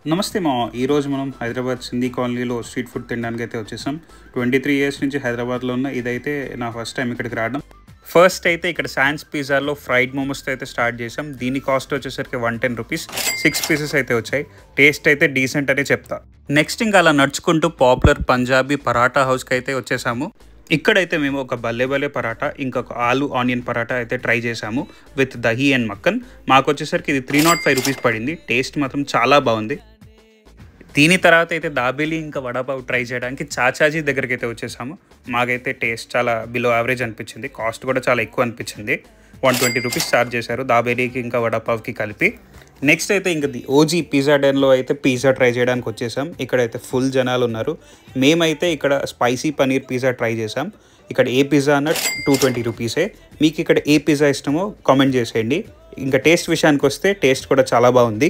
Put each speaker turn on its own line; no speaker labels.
నమస్తే ఈరోజు మనం హైదరాబాద్ సింధీ కాలనీలో స్ట్రీట్ ఫుడ్ తినడానికి అయితే వచ్చేసాం. 23 ఇయర్స్ నుంచి హైదరాబాద్లో ఉన్న ఇదైతే నా ఫస్ట్ టైం ఇక్కడికి రావడం. ఫస్ట్ అయితే ఇక్కడ శాన్స్ పిజ్జాలో ఫ్రైడ్ మోమోస్తో అయితే స్టార్ట్ చేసాం. దీని కాస్ట్ వచ్చేసరికి 110 రూపీస్, 6 పీసెస్ అయితే వచ్చాయి. టేస్ట్ అయితే డీసెంట్ అనే చెప్తా. నెక్స్ట్ ఇంకా అలా నడుచుకుంటూ పాపులర్ పంజాబీ పరాటా హౌస్కి అయితే వచ్చేసాము. ఇక్కడైతే మేము ఒక బల్లే పరాటా, ఇంకొక ఆలు ఆనియన్ పరాటా అయితే ట్రై చేసాము విత్ దహీ అండ్ మక్కన్. మాకు వచ్చేసరికి ఇది 305 రూపీస్ పడింది. టేస్ట్ మాత్రం చాలా బాగుంది. దీని తర్వాత అయితే దాబేలి ఇంకా వడాపావ్ ట్రై చేయడానికి చాచాజీ దగ్గరికి అయితే వచ్చేసాము. మాకైతే టేస్ట్ చాలా బిలో యావరేజ్ అనిపించింది. కాస్ట్ కూడా చాలా ఎక్కువ అనిపించింది. 120 రూపీస్ ఛార్జ్ చేశారు దాబేలీకి ఇంకా వడాపావ్కి కలిపి. నెక్స్ట్ అయితే ఇంకా ఓజీ పిజ్జా డెన్లో అయితే పిజ్జా ట్రై చేయడానికి వచ్చేసాం. ఇక్కడైతే ఫుల్ జనాలు ఉన్నారు. మేమైతే ఇక్కడ స్పైసీ పనీర్ పిజ్జా ట్రై చేసాం. ఇక్కడ ఏ పిజ్జా అన్న 220 రూపీసే. మీకు ఇక్కడ ఏ పిజ్జా ఇష్టమో కామెంట్ చేసేయండి. ఇంకా టేస్ట్ విషయానికి వస్తే టేస్ట్ కూడా చాలా బాగుంది.